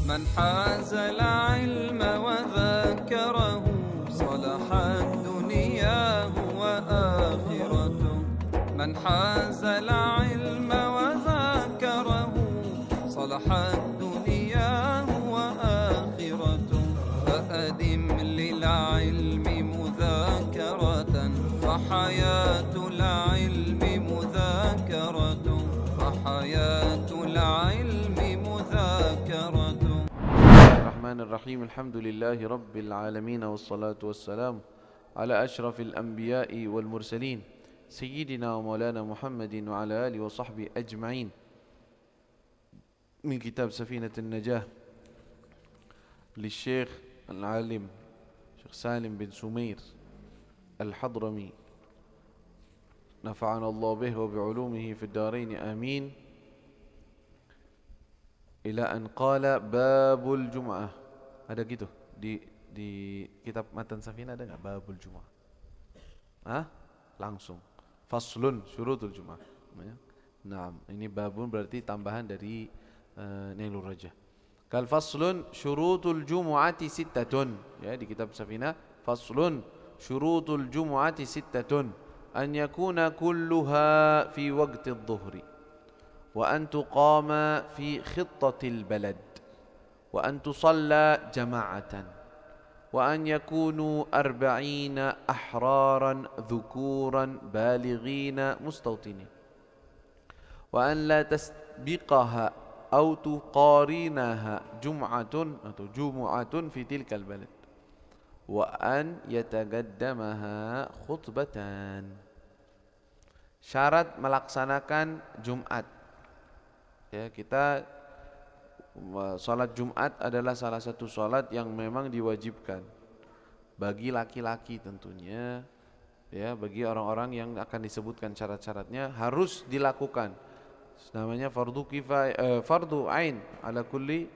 من حاز العلم وذاكره صلحت دنياه وآخرته من حاز العلم وذاكره صلحت دنياه وآخرته فأدم للعلم مذاكرة فحياة العلم مذاكرة فحياة العلم مذاكرة. الرحمن الرحيم. الحمد لله رب العالمين والصلاة والسلام على أشرف الأنبياء والمرسلين سيدنا ومولانا محمد وعلى آله وصحبه أجمعين. من كتاب سفينة النجاة للشيخ العالم شيخ سالم بن سمير الحضرمي نفعنا الله به وبعلومه في الدارين آمين. إلى أن قال باب الجمعة. Ada gitu di kitab matan Safina ada nggak babul Jum'ah? Langsung faslun syurutul Jum'ah. Nah, ini babun berarti tambahan dari Nailur Rajah. Kal faslun syurutul Jumu'ati sittatun. Ya, di kitab Safina faslun syurutul Jumu'ati sittatun an yakuna kulluha fi waqti adh-dhuhri wa an tuqama fi khittatil balad wa an tusalla jama'atan wa an yakunu 40 ahraran dhukuran balighina mustawtinin wa an la tasbiqaha aw tuqarinaha jum'atun fi tilkal balad wa an yatagaddamaha khutbatan. Syarat melaksanakan Jumat. Ya, kita salat Jumat adalah salah satu salat yang memang diwajibkan bagi laki-laki tentunya. Ya, bagi orang-orang yang akan disebutkan syarat-syaratnya harus dilakukan. Namanya fardu kifayah, fardu ain ala kulli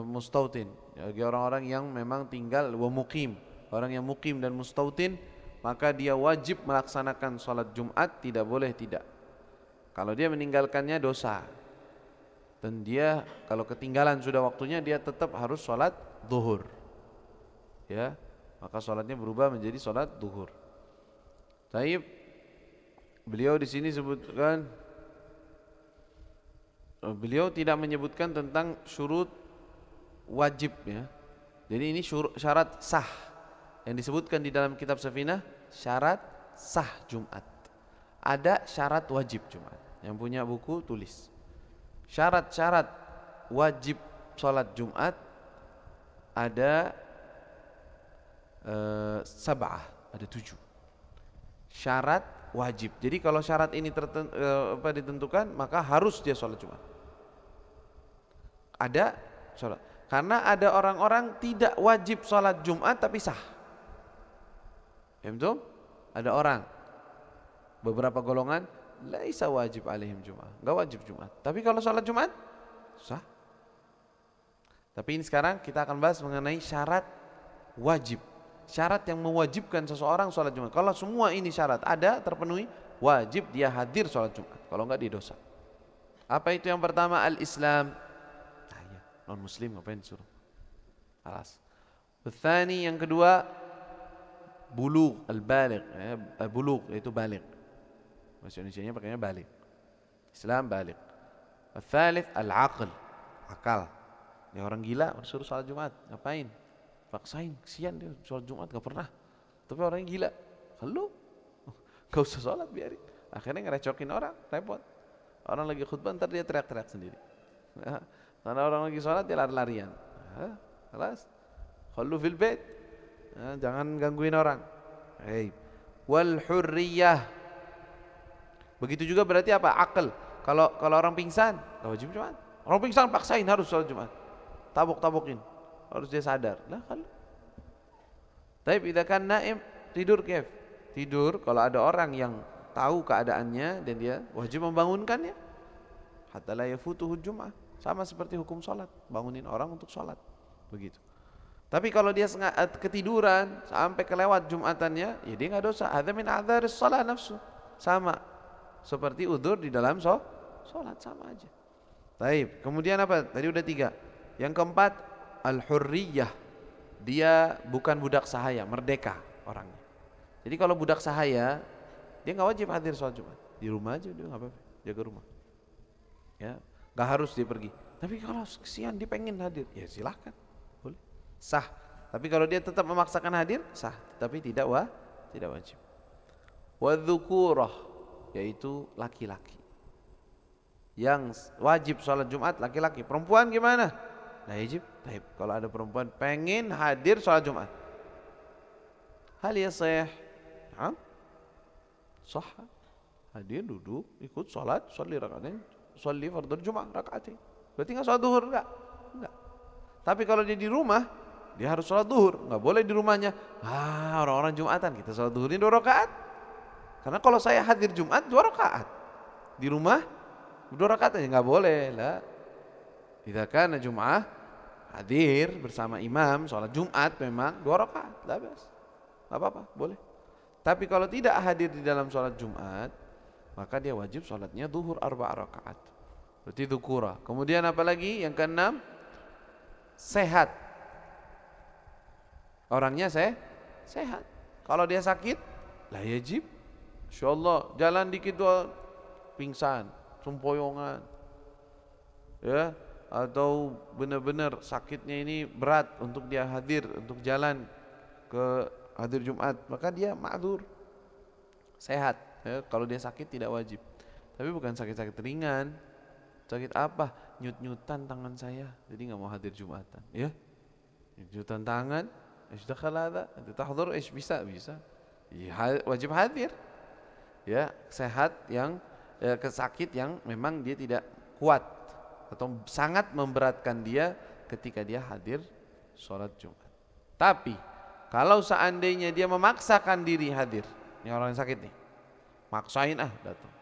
mustautin. Bagi orang-orang yang memang tinggal wa muqim, orang yang muqim dan mustautin, maka dia wajib melaksanakan salat Jumat, tidak boleh tidak. Kalau dia meninggalkannya dosa. Dan dia kalau ketinggalan sudah waktunya, dia tetap harus salat zuhur. Ya, maka salatnya berubah menjadi salat zuhur. Taib, beliau di sini sebutkan, beliau tidak menyebutkan tentang syurut wajib ya. Jadi ini syarat sah yang disebutkan di dalam kitab Safinah, syarat sah Jumat. Ada syarat wajib Jumat. Yang punya buku tulis. Syarat-syarat wajib salat Jumat ada sab'ah, ada 7. Syarat wajib. Jadi kalau syarat ini ditentukan, maka harus dia salat Jumat. Ada salat. Karena ada orang-orang tidak wajib salat Jumat tapi sah. Ya betul? Ada orang, beberapa golongan laisa wajib alaihim Jumat, enggak wajib Jumat. Tapi kalau salat Jumat sah. Tapi ini sekarang kita akan bahas mengenai syarat wajib. Syarat yang mewajibkan seseorang salat Jumat. Kalau semua ini syarat ada terpenuhi, wajib dia hadir salat Jumat. Kalau enggak dia dosa. Apa itu yang pertama? Al-Islam. Non muslim ngapain disuruh? Alas. Tsani yang kedua bulugh, al-baligh, bulugh yaitu baligh. Bahasa Indonesianya pakainya baligh. Islam baligh. Tsalits al-aql, akal. Ya orang gila suruh salat Jumat, ngapain? Paksain, kesian dia salat Jumat enggak pernah. Tapi orangnya gila. Kalau enggak usah salat biarin. Akhirnya ngerecokin orang, repot. Orang lagi khutbah ntar dia teriak-teriak sendiri. Karena orang lagi sholat dia lari-larian. Kelas, khallu fil bait. Jangan gangguin orang. Wal hurriyah. Begitu juga berarti apa? Akal. Kalau orang pingsan, enggak wajib Jumat. Orang pingsan paksain harus sholat Jumat. Tabok-tabokin. Harus dia sadar. Lah kalau. Tapi idza kan naim, tidur kef. Tidur kalau ada orang yang tahu keadaannya dan dia wajib membangunkannya. Hatta la yafutuhu Jum'ah. Sama seperti hukum sholat, bangunin orang untuk sholat, begitu. Tapi kalau dia ketiduran sampai kelewat Jumatannya, ya dia nggak dosa. Ada min a'dharis shalah nafsu, sama seperti udzur di dalam sholat, sama aja. Baik, kemudian apa? Tadi udah 3. Yang keempat, al-hurriyah. Dia bukan budak sahaya, merdeka orangnya. Jadi kalau budak sahaya, dia nggak wajib hadir sholat Jumat. Di rumah aja dia nggak apa-apa, jaga rumah. Ya, nggak harus dia pergi. Tapi kalau kesian dia pengen hadir, ya silahkan, boleh, sah. Tapi kalau dia tetap memaksakan hadir, sah. Tapi tidak wajib. Wadzukurah, yaitu laki-laki. Yang wajib sholat Jumat laki-laki. Perempuan gimana? Nah, wajib. Baik. Kalau ada perempuan pengen hadir sholat Jumat, hal yasih? Sah. Hadir, duduk, ikut sholat, sholli rakaatain, sholli fardhu Jumat rakaatain. Berarti nggak sholat duhur? Enggak. Tapi kalau dia di rumah, dia harus sholat duhur. Nggak boleh di rumahnya. Orang-orang Jumatan kita sholat duhur ini 2 rakaat. Karena kalau saya hadir Jumat 2 rakaat, di rumah 2 rakaat aja, nggak boleh lah. Idza kana Jum'ah, hadir bersama imam sholat Jumat memang 2 rakaat, lah bas, nggak apa-apa, boleh. Tapi kalau tidak hadir di dalam sholat Jumat, maka dia wajib sholatnya duhur 4 rakaat. Berarti dzukura. Kemudian apa lagi? Yang keenam, sehat. Orangnya sehat. Kalau dia sakit, lah wajib. Insyaallah jalan dikit doang pingsan, sempoyongan. Ya, atau benar-benar sakitnya ini berat untuk dia hadir, untuk jalan ke hadir Jumat, maka dia ma'dzur. Sehat. Ya, kalau dia sakit tidak wajib. Tapi bukan sakit-sakit ringan. Sakit apa? Nyut-nyutan tangan saya, jadi nggak mau hadir Jumatan. Ya, nyut-nyutan tangan, sudah kalada, tahdur, bisa. Ya, wajib hadir. Ya, sehat yang kesakit yang memang dia tidak kuat atau sangat memberatkan dia ketika dia hadir sholat Jumat. Tapi kalau seandainya dia memaksakan diri hadir, ini orang yang sakit nih, maksain datang.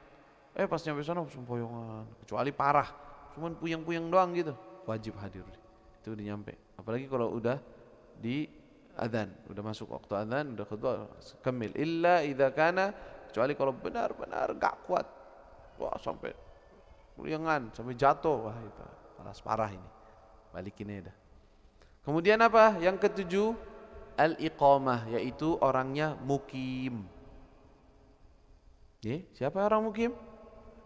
Pas nyampe sana sempoyongan, kecuali parah, cuman puyeng-puyeng doang gitu, wajib hadir. Itu udah nyampe. Apalagi kalau udah di adzan, udah masuk waktu adzan, udah kedua kemil. Illa idza kana, kecuali kalau benar-benar gak kuat, wah sampai puyengan, sampai jatuh, wah itu parah ini, balikin aja dah. Kemudian apa? Yang ketujuh, al-iqamah, yaitu orangnya mukim. Siapa orang mukim?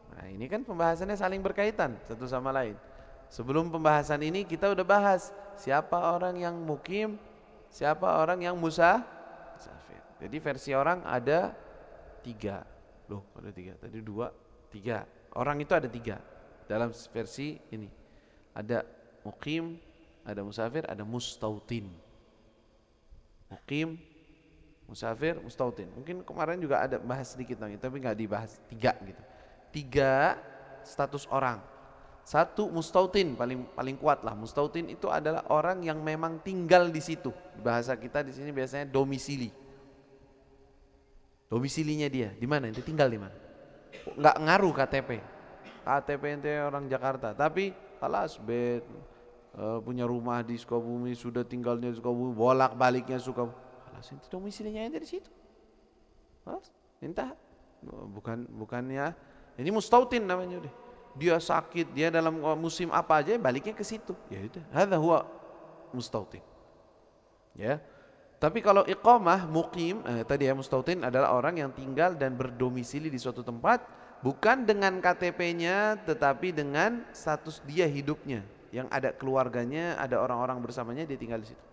Nah, ini kan pembahasannya saling berkaitan satu sama lain. Sebelum pembahasan ini kita udah bahas siapa orang yang mukim, siapa orang yang musafir. Jadi versi orang ada 3. Loh, ada 3. Tadi 2, 3. Orang itu ada 3 dalam versi ini. Ada mukim, ada musafir, ada mustautin. Mukim, musafir, mustautin. Mungkin kemarin juga ada bahas sedikit tentang itu, tapi nggak dibahas 3 gitu. 3 status orang. 1 mustautin, paling kuat lah. Mustautin itu adalah orang yang memang tinggal di situ. Bahasa kita di sini biasanya domisili. Domisilinya dia di mana? Dia tinggal di mana? Nggak ngaruh KTP. KTP ente orang Jakarta, tapi alas punya rumah di Sukabumi, sudah tinggalnya di Sukabumi, bolak-baliknya Sukabumi. Alas ente domisilinya ente di situ. Alas, entah. Bukannya ini mustautin namanya udah. Dia sakit, dia dalam musim apa aja baliknya ke situ. Ya udah, hadza huwa mustautin. Ya. Tapi kalau iqamah, mukim, tadi ya mustautin adalah orang yang tinggal dan berdomisili di suatu tempat, bukan dengan KTP-nya tetapi dengan status dia hidupnya, yang ada keluarganya, ada orang-orang bersamanya, dia tinggal di situ.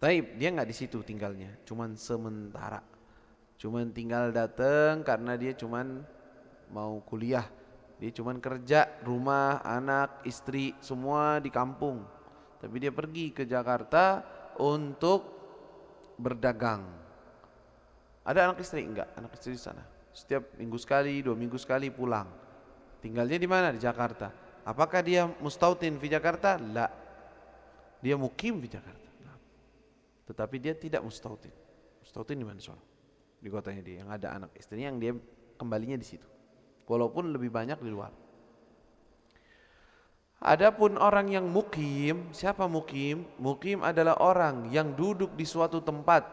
Tapi dia nggak di situ tinggalnya, cuman sementara. Cuman tinggal datang karena dia cuman mau kuliah, dia cuman kerja, rumah, anak, istri semua di kampung. Tapi dia pergi ke Jakarta untuk berdagang. Ada anak istri? Enggak, anak istri di sana. Setiap minggu sekali, 2 minggu sekali pulang. Tinggalnya di mana? Di Jakarta. Apakah dia mustautin di Jakarta? La. Dia mukim di Jakarta. Nah. Tetapi dia tidak mustautin. Mustautin di mana soal? Di kotanya dia, yang ada anak istrinya, yang dia kembalinya di situ. Walaupun lebih banyak di luar. Adapun orang yang mukim, siapa mukim? Mukim adalah orang yang duduk di suatu tempat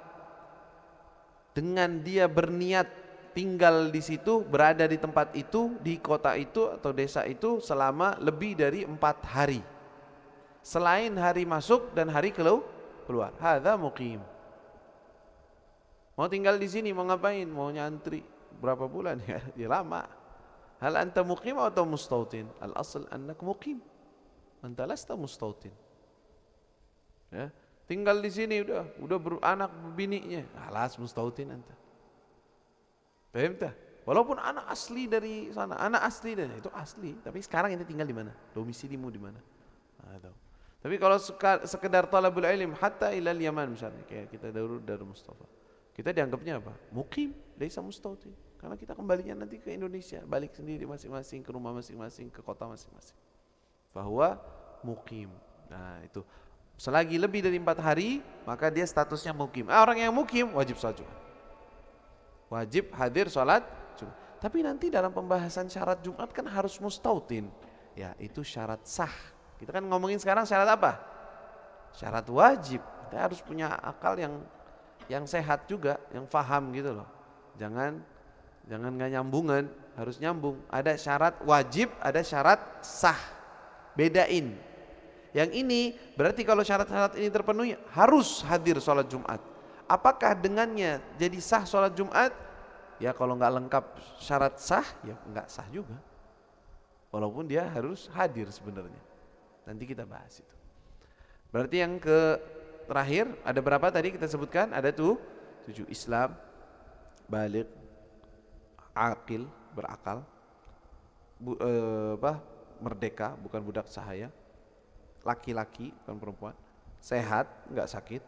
dengan dia berniat tinggal di situ, berada di tempat itu, di kota itu atau desa itu selama lebih dari 4 hari. selain hari masuk dan hari keluar. Hadza muqim. Mau tinggal di sini mau ngapain? Mau nyantri berapa bulan ya? Ya lama. Hal anta muqim atau mustautin? Al asl annak muqim. Anta lasta mustautin. Ya, tinggal di sini udah beranak bininya. Alas mustautin anta. Paham tak? Walaupun anak asli dari sana, anak asli dari itu asli, tapi sekarang ini tinggal di mana? Domisilimu di mana? Tapi kalau sekedar talabul ilm hatta ilal Yaman misalnya, kayak kita dari Mustafa. Kita dianggapnya apa? Muqim, laisa mustautin. Karena kita kembalinya nanti ke Indonesia, balik sendiri masing-masing ke rumah masing-masing, ke kota masing-masing. Bahwa muqim. Nah, itu. Selagi lebih dari 4 hari, maka dia statusnya muqim. Orang yang muqim wajib salat Jumat. Wajib hadir salat Jumat. Tapi nanti dalam pembahasan syarat Jumat kan harus mustautin. Ya, itu syarat sah. Kita kan ngomongin sekarang syarat apa? Syarat wajib. Kita harus punya akal yang sehat juga, yang faham gitu loh. Jangan nggak nyambungan, harus nyambung. Ada syarat wajib, ada syarat sah. Bedain. Yang ini berarti kalau syarat-syarat ini terpenuhi harus hadir sholat Jumat. Apakah dengannya jadi sah sholat Jumat? Ya kalau nggak lengkap syarat sah ya nggak sah juga. Walaupun dia harus hadir sebenarnya. Nanti kita bahas itu. Berarti yang terakhir ada berapa tadi kita sebutkan? Ada 7 Islam, baligh, aqil, berakal, merdeka, bukan budak sahaya. Laki-laki bukan perempuan, sehat nggak sakit.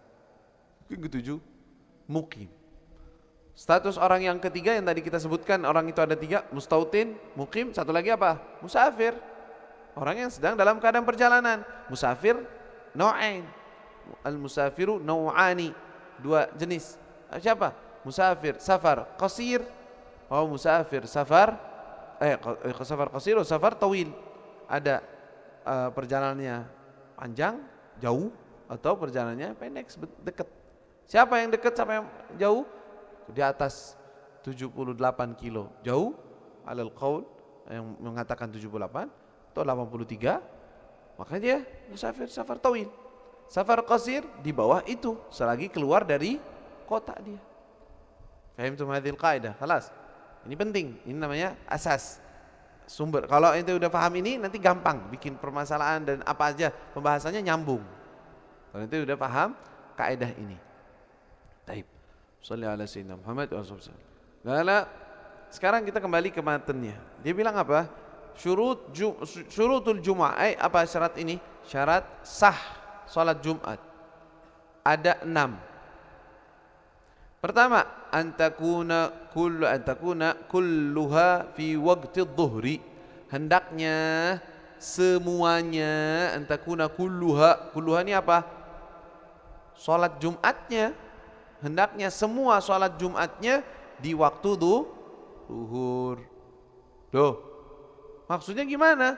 Yang ke-7 muqim. Status orang yang ketiga yang tadi kita sebutkan, orang itu ada 3, mustautin, muqim, satu lagi apa? Musafir. Orang yang sedang dalam keadaan perjalanan. Musafir nau'ain. Al-musafiru nau'ani, 2 jenis. Siapa? Musafir safar qasir, musafir safar safar qasir atau safar tawil. Ada perjalanannya panjang, jauh, atau perjalanannya pendek, dekat. Siapa yang dekat, siapa yang jauh? Di atas 78 kilo jauh, alal qaul yang mengatakan 78 atau 83, maka dia musafir safar tawil. Safar qasir di bawah itu selagi keluar dari kota dia. Fahimtum hadhil qaidah? Khalas. Ini penting, ini namanya asas. Sumber. Kalau ente udah paham ini nanti gampang bikin permasalahan dan apa aja pembahasannya nyambung. Kalau ente udah paham kaidah ini. Baik. Shalli ala sayyidina Muhammad wa sallam. Nah, sekarang kita kembali ke matanya. Dia bilang apa? Syurutul Jum'ah. Apa syarat ini? Syarat sah salat Jumat. Ada 6. Pertama, antakuna kulluha fi waqti dhuhri. Hendaknya semuanya, antakuna kulluha ini apa? Salat Jumatnya. Hendaknya semua salat Jumatnya di waktu zuhur. Loh, maksudnya gimana?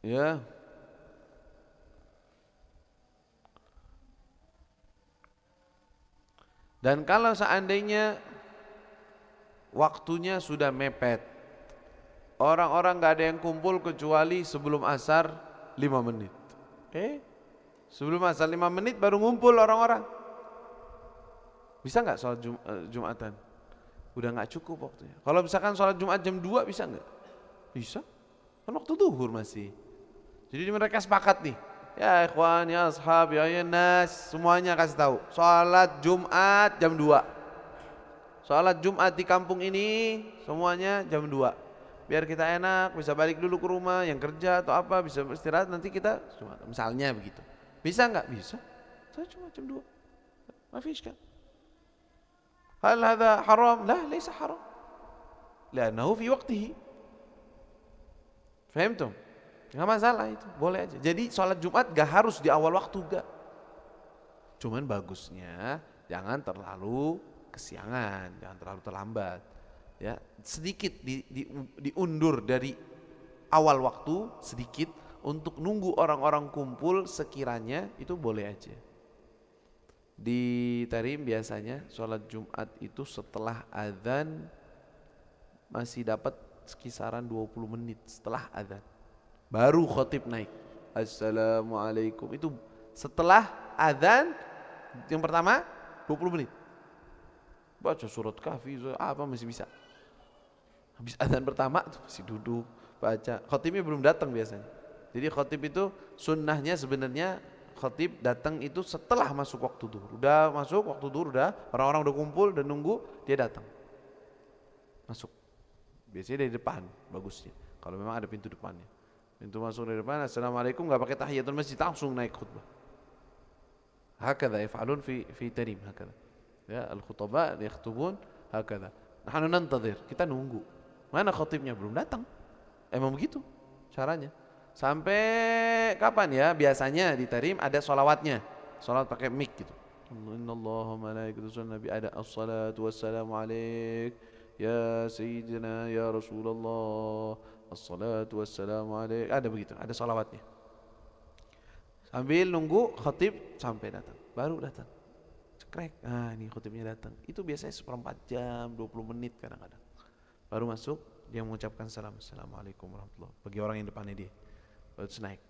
Ya. Dan kalau seandainya waktunya sudah mepet, orang-orang gak ada yang kumpul kecuali sebelum asar 5 menit. Sebelum asar 5 menit baru ngumpul orang-orang. Bisa gak sholat Jumatan? Udah gak cukup waktunya. Kalau misalkan sholat Jumat jam 2 bisa gak? Bisa. Kan waktu zuhur masih. Jadi mereka sepakat nih. Ya ikhwan, ya ashab, ya nas, semuanya kasih tahu. Salat Jumat jam 2. Salat Jumat di kampung ini semuanya jam 2. Biar kita enak, bisa balik dulu ke rumah, yang kerja atau apa, bisa istirahat, nanti kita Jumat. Misalnya begitu. Bisa enggak? Bisa. Saya cuma jam 2. Mafish kan? Hal hadha haram? La, laysa haram. Li'annahu fi waqtihi. Fahimtum? Nggak masalah itu, boleh aja. Jadi sholat Jumat gak harus di awal waktu, gak. Cuman bagusnya jangan terlalu kesiangan, jangan terlalu terlambat. Ya, sedikit diundur dari awal waktu sedikit untuk nunggu orang-orang kumpul sekiranya, itu boleh aja. Di Tarim biasanya sholat Jumat itu setelah azan masih dapat kisaran 20 menit setelah azan. Baru khotib naik. Assalamualaikum. Itu setelah azan yang pertama 20 menit. Baca surat Kahfi apa masih bisa. Habis azan pertama tuh masih duduk baca. Khotibnya belum datang biasanya. Jadi khotib itu sunnahnya sebenarnya khotib datang itu setelah masuk waktu duhur. Udah masuk waktu duhur, udah orang-orang udah kumpul dan nunggu, dia datang. Masuk. Biasanya dari depan bagusnya. Kalau memang ada pintu depannya. Pintu masuk dari depan, assalamualaikum, enggak pakai tahiyatul masjid, langsung naik khutbah. Hakadha yaf'alun fi tarim hakadha. Ya, al-khutaba yakhtubun hakadha. Nahnu nantadhir, kita nunggu. Mana khatibnya? Belum datang. Emang begitu caranya. Sampai kapan ya? Biasanya di tarim ada sholawatnya. Sholat pakai mic gitu. Innallaha malaikatahu nabi ada as-salatu wassalamu alaik ya sayyidina ya Rasulullah. As-salatu wassalamu alaik. Ada begitu, ada sholawatnya. Sambil nunggu khatib sampai datang. Baru datang. Cekrek. Ah, ini khatibnya datang. Itu biasanya seperempat jam, 20 menit kadang-kadang. Baru masuk, dia mengucapkan salam. Assalamualaikum warahmatullahi wabarakatuh. Bagi orang yang depannya dia. Baru naik.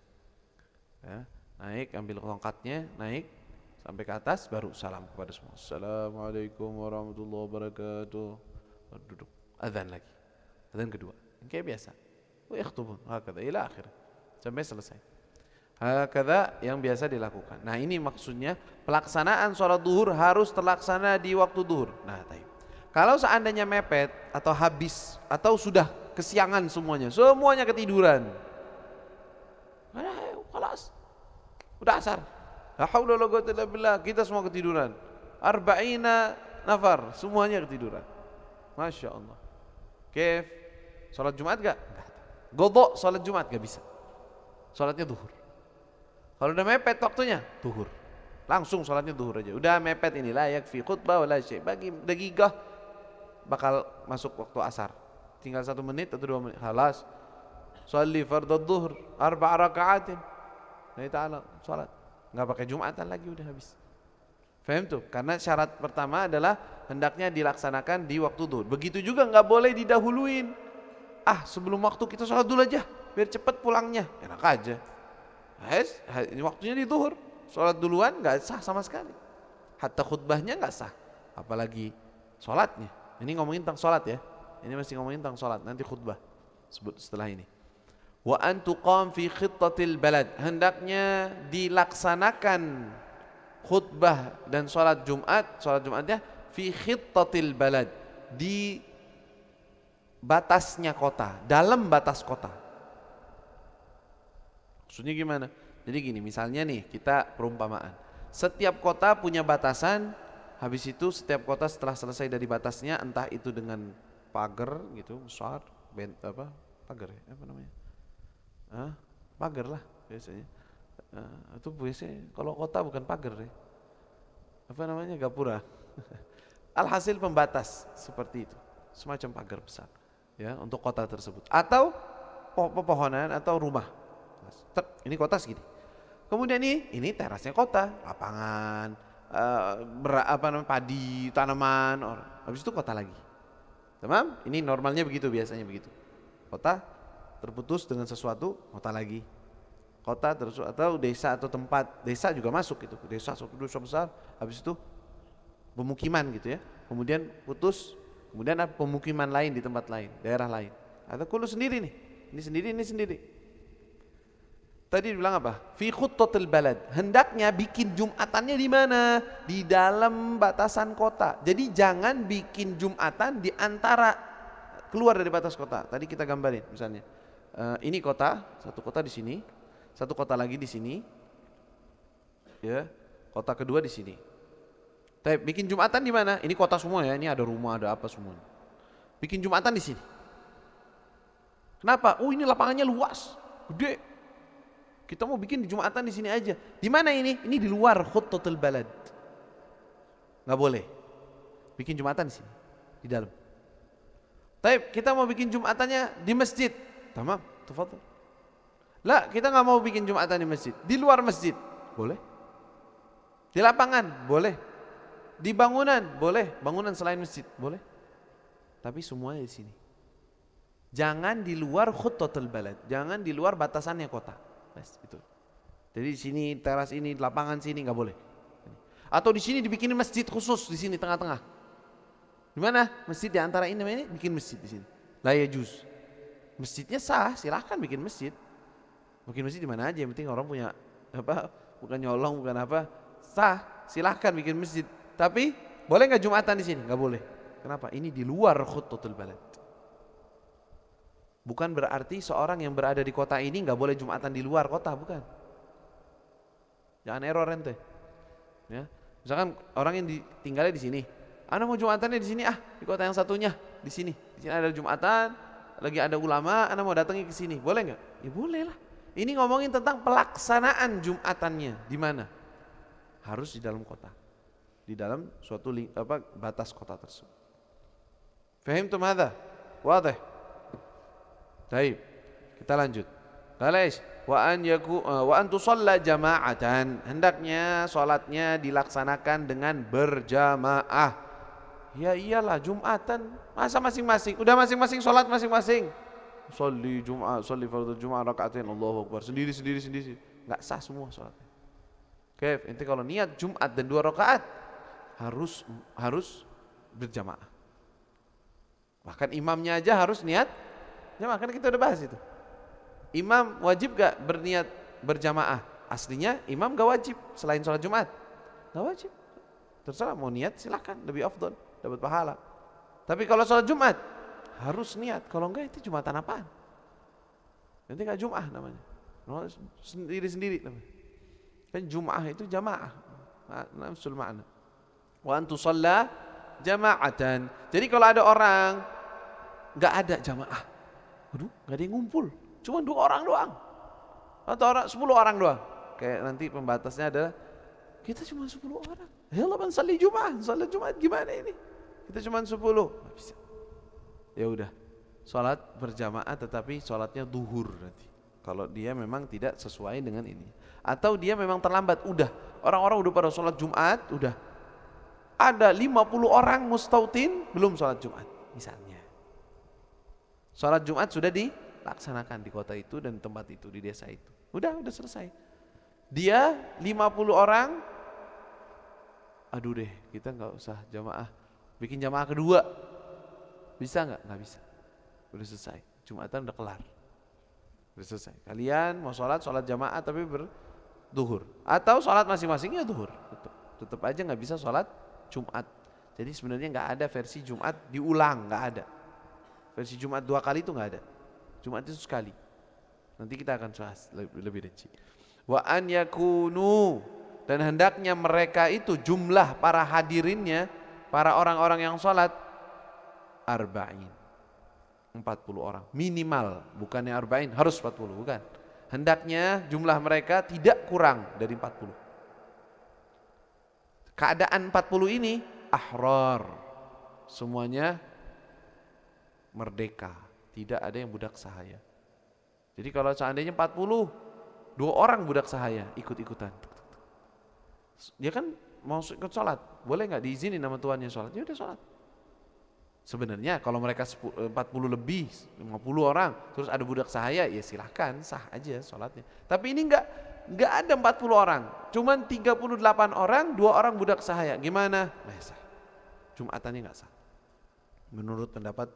Ya, naik, ambil tongkatnya, naik sampai ke atas, baru salam kepada semua. Assalamualaikum warahmatullahi wabarakatuh. Baru duduk. Azan lagi. Azan kedua. Kayak biasa. Wa yakhtubun hakadha ila akhir. Sampai selesai. Hakadha yang biasa dilakukan. Nah, ini maksudnya pelaksanaan sholat duhur harus terlaksana di waktu duhur. Nah, taib. Kalau seandainya mepet atau habis atau sudah kesiangan semuanya ketiduran. Kelas. Udah asar. La haula wala quwwata illa billah, kita semua ketiduran. 40 nafar, semuanya ketiduran. Masya Allah. Kef? Salat Jumat gak? Enggak. Godok salat Jumat gak bisa. Salatnya duhur. Kalau udah mepet waktunya, duhur. Langsung salatnya duhur aja. Udah mepet ini layak fi khutbah wala syai. Bagi dakikah bakal masuk waktu asar. Tinggal 1 menit atau 2 menit. Halas. Shalli fardad duhur 4 raka'atin. Allah Ta'ala salat. Enggak pakai Jumatan lagi, udah habis. Faham tuh? Karena syarat pertama adalah hendaknya dilaksanakan di waktu duhur. Begitu juga enggak boleh didahuluin. Ah, sebelum waktu kita sholat dulu aja, biar cepat pulangnya. Enak aja. Ini waktunya di duhur. Sholat duluan enggak sah sama sekali. Hatta khutbahnya enggak sah. Apalagi sholatnya. Ini ngomongin tentang sholat ya. Ini masih ngomongin tentang sholat. Nanti khutbah setelah ini. Wa an tuqam fi khittatil balad. Hendaknya dilaksanakan khutbah dan sholat Jumatnya fi khittatil balad, di batasnya kota, dalam batas kota. Maksudnya gimana? Jadi gini, misalnya nih kita perumpamaan. Setiap kota punya batasan, habis itu setiap kota setelah selesai dari batasnya, entah itu dengan pagar gitu, besar, pagar ya, apa namanya? Pagar lah biasanya. Itu biasanya kalau kota bukan pagar ya. Apa namanya? Gapura. Alhasil pembatas seperti itu. Semacam pagar besar ya untuk kota tersebut. Atau pepohonan atau rumah. Ini kota segini. Kemudian ini terasnya kota, lapangan, padi, tanaman, habis itu kota lagi. Tamam? Ini normalnya begitu, biasanya begitu. Kota terputus dengan sesuatu, kota lagi. Kota terus atau desa atau tempat, desa juga masuk gitu. Desa besar, habis itu pemukiman gitu ya. Kemudian putus, kemudian ada pemukiman lain di tempat lain, daerah lain. Atau kulo sendiri nih. Ini sendiri. Tadi dibilang apa? Fi khuttatil balad. Hendaknya bikin Jumatannya di mana? Di dalam batasan kota. Jadi jangan bikin Jumatan di antara, keluar dari batas kota. Tadi kita gambarin misalnya. Ini kota, satu kota di sini, satu kota lagi di sini. Ya, kota kedua di sini. Tapi bikin Jumatan di mana? Ini kota semua ya, ini ada rumah, ada apa semuanya. Bikin Jumatan di sini. Kenapa? Oh, ini lapangannya luas, gede. Kita mau bikin di Jumatan di sini aja. Di mana ini? Ini di luar khuttatul balad. Enggak boleh. Bikin Jumatan di sini, di dalam. Tapi kita mau bikin Jumatannya di masjid. Tamam, tafadhol. Lah, kita enggak mau bikin Jumatan di masjid. Di luar masjid, boleh. Di lapangan, boleh. Di bangunan, boleh. Bangunan selain masjid, boleh. Tapi semuanya di sini. Jangan di luar khuttatul balad, jangan di luar batasannya kota. Bas, itu. Jadi di sini teras ini, lapangan sini nggak boleh. Atau di sini dibikinin masjid khusus di sini tengah-tengah. Di mana? Masjid di antara ini bikin masjid di sini. La yajuz. Masjidnya sah, silahkan bikin masjid. Bikin masjid di mana aja, yang penting orang punya apa? Bukan nyolong, bukan apa. Sah, silahkan bikin masjid. Tapi boleh nggak Jumatan di sini? Nggak boleh. Kenapa? Ini di luar khuttatul balad. Bukan berarti seorang yang berada di kota ini nggak boleh Jumatan di luar kota, bukan. Jangan error ente. Ya. Misalkan orang yang tinggalnya di sini, Anda mau Jumatannya di sini, di kota yang satunya di sini. Di sini ada Jumatan, lagi ada ulama, Anda mau datangnya ke sini, boleh nggak? Ya boleh lah. Ini ngomongin tentang pelaksanaan Jumatannya di mana? Harus di dalam kota, di dalam suatu batas kota tersebut. Fahimtum hadza? Wadih? Baik, kita lanjut. Qala'ish wa an tusalla jama'atan, hendaknya salatnya dilaksanakan dengan berjamaah. Ya iyalah Jumatan, masa masing-masing, udah masing-masing salat masing-masing. Sholli Jum'ah, sholli fardhu Jum'ah raka'atain, Allahu Akbar, sendiri. Enggak sah semua salatnya. Oke, ente kalau niat Jumat dan 2 rakaat harus berjamaah. Bahkan imamnya aja harus niat jamaah, kan kita udah bahas itu. Imam wajib gak berniat berjamaah? Aslinya imam gak wajib selain sholat Jumat. Gak wajib. Terserah mau niat silahkan, lebih afdol, dapat pahala. Tapi kalau sholat Jumat harus niat. Kalau enggak itu Jumatan apaan? Nanti gak Jum'ah namanya. Sendiri-sendiri namanya. Kan Jum'ah itu jamaah. Nafsul ma'na. Wa an tusalla jama'atan. Jadi kalau ada orang gak ada jamaah, aduh, gak ada yang ngumpul, cuma 2 orang doang, atau 10 orang doang. Kayak nanti pembatasnya adalah kita cuma 10 orang. Yalah man salli Jumat, salat Jumat gimana ini? Kita cuma 10, nggak bisa. Ya udah, salat berjamaah tetapi salatnya duhur nanti. Kalau dia memang tidak sesuai dengan ini, atau dia memang terlambat, udah orang-orang udah pada salat Jumat, udah ada 50 orang mustautin belum salat Jumat misalnya. Salat Jumat sudah dilaksanakan di kota itu dan tempat itu, di desa itu. Udah selesai. Dia 50 orang, aduh deh, kita nggak usah jamaah, bikin jamaah kedua. Bisa nggak? Nggak bisa. Udah selesai. Jumatan udah kelar. Udah selesai. Kalian mau sholat jamaah tapi berduhur. Atau sholat masing-masing ya duhur. Tetap aja nggak bisa sholat Jumat. Jadi sebenarnya nggak ada versi Jumat diulang, nggak ada. Versi Jumat 2 kali itu nggak ada. Jumat itu sekali. Nanti kita akan bahas lebih rinci. Wa an yakunu, dan hendaknya mereka itu jumlah para hadirinnya, para orang-orang yang sholat, arba'in, 40 orang minimal, bukannya arba'in harus 40, bukan. Hendaknya jumlah mereka tidak kurang dari 40. Keadaan 40 ini ahrar, semuanya merdeka, tidak ada yang budak sahaya. Jadi kalau seandainya 40, 2 orang budak sahaya ikut-ikutan, dia kan mau ikut sholat, boleh nggak diizinin sama tuannya sholat? Ya udah sholat. Sebenarnya kalau mereka 40 lebih, 50 orang, terus ada budak sahaya, ya silahkan, sah aja sholatnya. Tapi ini nggak ada 40 orang, cuman 38 orang, 2 orang budak sahaya. Gimana? Nah, sah. Jumatannya nggak sah. Menurut pendapat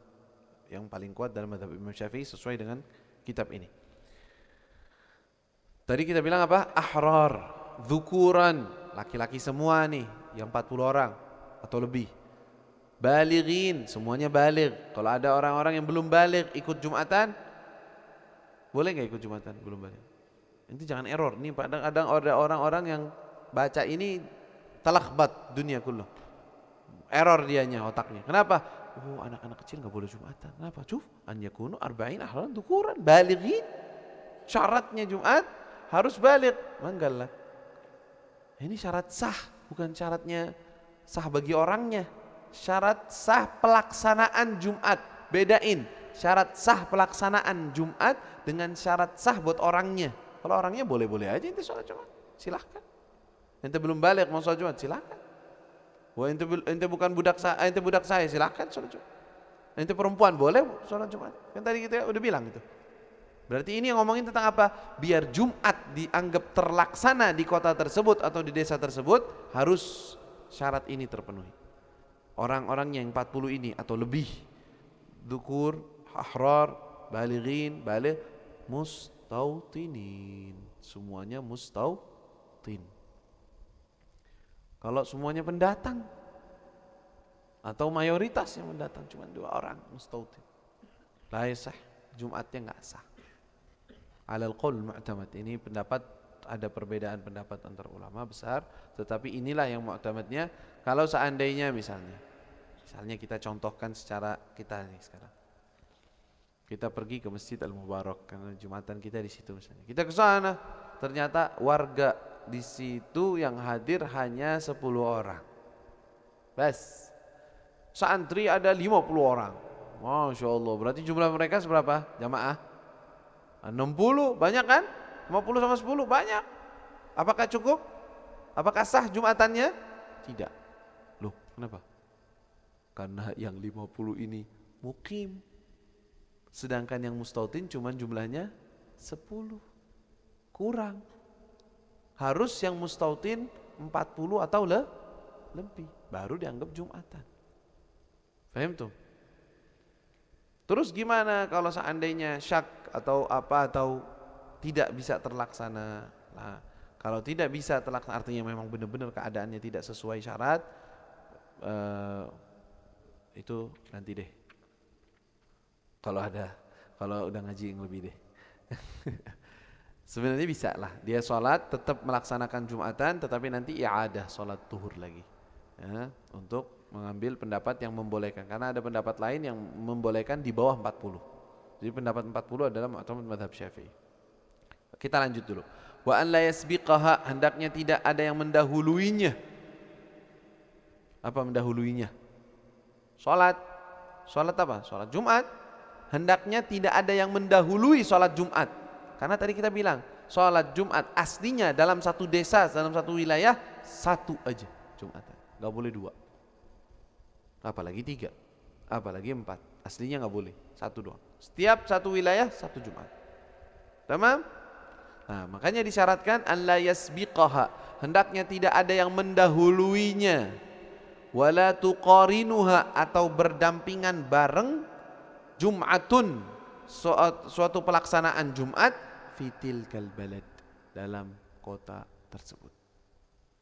yang paling kuat dalam mazhab Imam Syafi'i sesuai dengan kitab ini. Tadi kita bilang apa? Ahrar, dzukuran, laki-laki semua nih, yang 40 orang atau lebih. Balighin, semuanya baligh. Kalau ada orang-orang yang belum baligh ikut Jumatan, boleh nggak ikut Jumatan belum baligh? Itu jangan error. Nih kadang-kadang ada orang-orang yang baca ini talakbat dunia kullu. Error dianya otaknya. Kenapa? Oh, anak-anak kecil nggak boleh Jumatan. Kenapa? Cuf, an yakunu arba'in ahlan dzukuran balighin. Syaratnya Jumat harus baligh. Manggallah. Ini syarat sah, bukan syaratnya sah bagi orangnya. Syarat sah pelaksanaan Jumat. Bedain syarat sah pelaksanaan Jumat dengan syarat sah buat orangnya. Kalau orangnya boleh-boleh aja ente sholat Jumat, silahkan. Ente belum balik mau sholat Jumat, silahkan. Wah ente bukan budak saya, ente budak saya, silahkan sholat Jumat. Ente perempuan boleh sholat Jumat? Kan tadi kita udah bilang itu. Berarti ini yang ngomongin tentang apa? Biar Jumat dianggap terlaksana di kota tersebut atau di desa tersebut, harus syarat ini terpenuhi. Orang-orang yang 40 ini atau lebih, dukur, ahrar, balighin, baligh, mustautinin, semuanya mustautin. Kalau semuanya pendatang atau mayoritas yang mendatang cuma 2 orang mustautin, la yasah, Jumatnya nggak sah. Alal qaul mu'tamad, ini pendapat, ada perbedaan pendapat antar ulama besar, tetapi inilah yang mu'tamadnya. Kalau seandainya misalnya kita contohkan secara kita nih sekarang, kita pergi ke Masjid Al-Mubarak karena Jumatan kita di situ misalnya, kita ke sana, ternyata warga di situ yang hadir hanya 10 orang, bas. Santri ada 50 orang, Masya Allah, berarti jumlah mereka seberapa jamaah? 60, banyak kan? 50 sama 10 banyak. Apakah cukup? Apakah sah Jumatannya? Tidak. Loh, kenapa? Karena yang 50 ini mukim, sedangkan yang mustautin cuma jumlahnya 10, kurang. Harus yang mustautin 40 atau lebih, baru dianggap Jumatan. Paham tuh? Terus gimana kalau seandainya syak atau apa, atau tidak bisa terlaksana? Nah, kalau tidak bisa terlaksana artinya memang benar-benar keadaannya tidak sesuai syarat, itu nanti deh. Kalau udah ngaji yang lebih deh. Sebenarnya bisa lah, dia sholat tetap melaksanakan Jumatan, tetapi nanti i'adah sholat zuhur lagi, ya, untuk mengambil pendapat yang membolehkan. Karena ada pendapat lain yang membolehkan di bawah 40. Jadi pendapat 40 adalah mu'tamad mazhab Syafi'i. Kita lanjut dulu. Wa an la yasbiqaha, hendaknya tidak ada yang mendahuluinya. Apa mendahuluinya? Salat apa? Salat Jumat. Hendaknya tidak ada yang mendahului salat Jumat. Karena tadi kita bilang, salat Jumat aslinya dalam satu desa, dalam satu wilayah, satu aja Jumatan. Gak boleh 2. Apalagi 3, apalagi 4. Aslinya nggak boleh, 1 doang. Setiap satu wilayah 1 Jumat. Tamam? Nah, makanya disyaratkan an la yasbiqaha, hendaknya tidak ada yang mendahuluinya, wala tuqarinuha, atau berdampingan bareng, Jum'atun, suatu pelaksanaan Jumat, fitil kalbalad, dalam kota tersebut,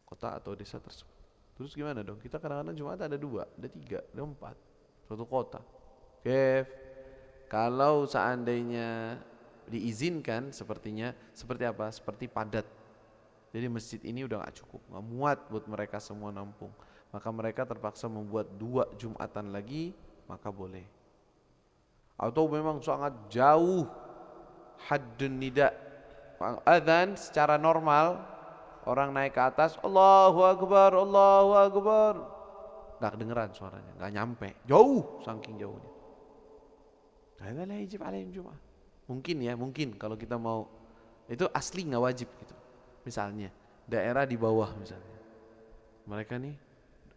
kota atau desa tersebut. Terus gimana dong? Kita kadang-kadang Jumat ada 2, ada 3, ada 4, suatu kota. Kalau seandainya diizinkan, sepertinya seperti apa? Seperti padat. Jadi masjid ini udah gak cukup, gak muat buat mereka semua nampung. Maka mereka terpaksa membuat 2 Jumatan lagi, maka boleh. Atau memang sangat jauh haddun nida, adzan secara normal, orang naik ke atas, Allahu Akbar, Allahu Akbar, gak kedengeran suaranya, gak nyampe, jauh, saking jauhnya. Hadza la yajib alaihim Jum'ah. Mungkin kalau kita mau, itu asli gak wajib gitu. Misalnya daerah di bawah misalnya, mereka nih,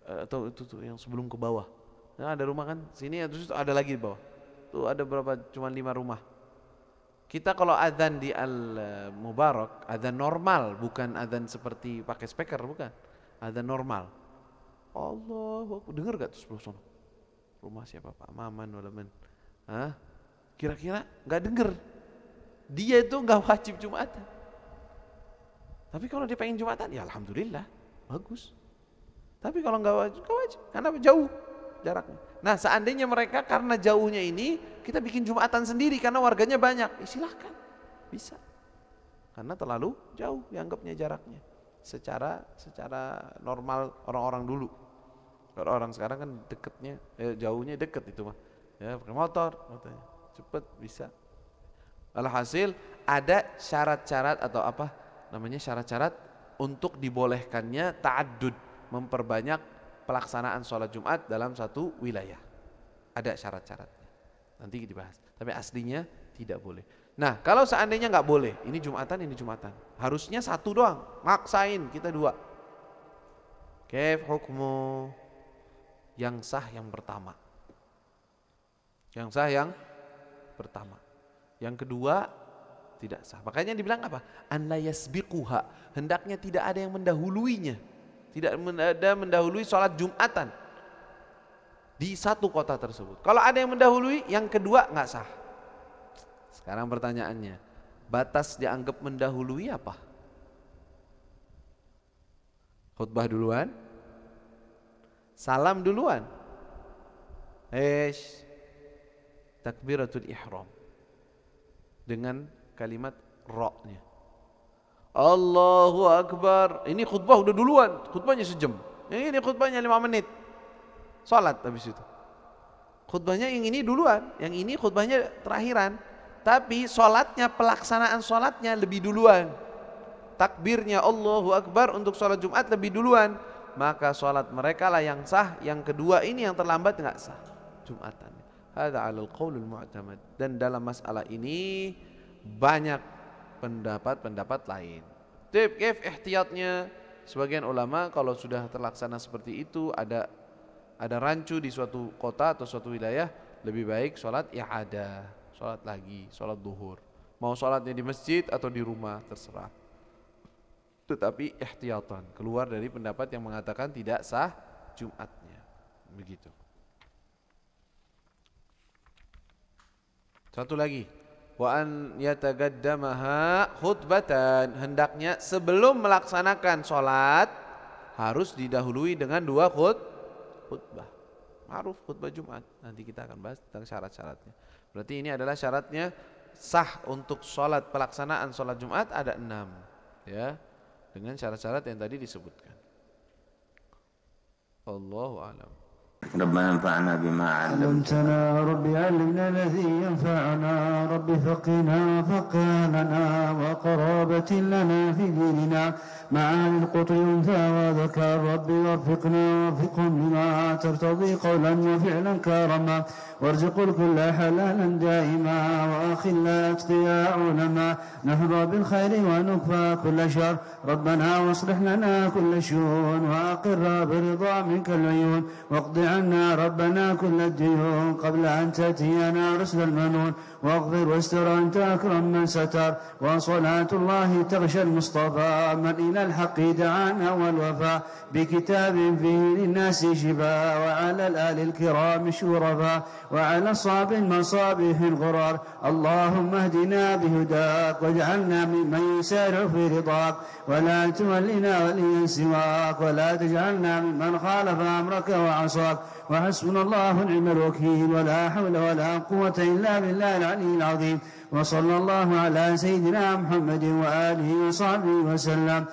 atau itu tuh yang sebelum ke bawah, nah, ada rumah kan sini, terus ada lagi di bawah, tuh ada berapa, cuma 5 rumah. Kita kalau adzan di Al-Mubarak, adzan normal, bukan adzan seperti pakai speaker, bukan. Adzan normal. Allah, dengar gak tuh sebelah sana? Rumah siapa, Pak Maman, walaman? Hah? Kira-kira gak denger. Dia itu gak wajib Jumatan. Tapi kalau dia pengen Jumatan, ya alhamdulillah, bagus. Tapi kalau gak wajib, karena jauh jaraknya. Nah, seandainya mereka karena jauhnya ini, kita bikin Jumatan sendiri karena warganya banyak, silahkan, bisa. Karena terlalu jauh dianggapnya jaraknya. Secara normal orang-orang dulu. Kalau orang sekarang kan deketnya, jauhnya deket itu mah. Ya, pakai motor, katanya cepet bisa. Alhasil ada syarat-syarat atau apa namanya, syarat-syarat untuk dibolehkannya ta'addud, memperbanyak pelaksanaan sholat Jumat dalam satu wilayah. Ada syarat-syaratnya, nanti dibahas. Tapi aslinya tidak boleh. Nah, kalau seandainya nggak boleh, ini Jumatan, harusnya 1 doang, maksain kita 2. Kaif hukmu, yang sah yang pertama. Yang sah yang pertama. Yang kedua tidak sah. Makanya dibilang apa? An la yasbiquha. Hendaknya tidak ada yang mendahuluinya. Tidak ada mendahului sholat Jumatan di satu kota tersebut. Kalau ada yang mendahului, yang kedua nggak sah. Sekarang pertanyaannya, batas dianggap mendahului apa? Khutbah duluan? Salam duluan? Takbiratul ihram dengan kalimat ra-nya. Allahu Akbar. Ini khutbah udah duluan, khutbahnya sejam. Ini khutbahnya 5 menit. Salat habis itu. Khutbahnya yang ini duluan, yang ini khutbahnya terakhiran. Tapi salatnya, pelaksanaan salatnya lebih duluan. Takbirnya Allahu Akbar untuk salat Jumat lebih duluan. Maka salat mereka lah yang sah. Yang kedua ini yang terlambat enggak sah Jumatan. Hadza 'alal qaulil mu'tamad. Dan dalam masalah ini banyak pendapat-pendapat lain. Kif ihtiyatnya, sebagian ulama kalau sudah terlaksana seperti itu, ada rancu di suatu kota atau suatu wilayah, lebih baik sholat i'adah, sholat lagi, sholat duhur. Mau sholatnya di masjid atau di rumah terserah. Tetapi ihtiyatan, keluar dari pendapat yang mengatakan tidak sah Jumatnya. Begitu. Satu lagi, wa an yatagaddamaha khutbatan, hendaknya sebelum melaksanakan sholat harus didahului dengan 2 khutbah. Ma'ruf khutbah Jumat. Nanti kita akan bahas tentang syarat-syaratnya. Berarti ini adalah syaratnya sah untuk sholat, pelaksanaan sholat Jumat ada 6, ya, dengan syarat-syarat yang tadi disebutkan. Allahu a'lam. ربنا انفعنا بما علمتنا رب علمنا الذي ينفعنا رب فقنا فقهنا وقرابة لنا في ديننا معاني القطر ينفع وذكر رب وفقنا وفقهم لما ترتضي قولا وفعلا كرما وارزق الكل حلالا دائما وأخلا أتقياء علما نحظى بالخير ونكفى كل شر ربنا واصلح لنا كل شؤون وأقر برضا منك العيون واقض عنا ربنا كل الديون قبل أن تأتينا رسل المنون واغفر واستر أنت أكرم من ستر وصلاة الله تغشى المصطفى من إلى الحق دعانا والوفاء بكتاب فيه للناس شفاء وعلى الآل الكرام شرفاء وعلى الصاب المصابيح الغرار اللهم اهدنا بهداك واجعلنا ممن يسارع في رضاك ولا تولنا وليا سواك ولا تجعلنا ممن خالف أمرك وعصاك وحسبنا الله ونعم الوكيل ولا حول ولا قوة إلا بالله العلي العظيم وصلى الله على سيدنا محمد وآله وصحبه وسلم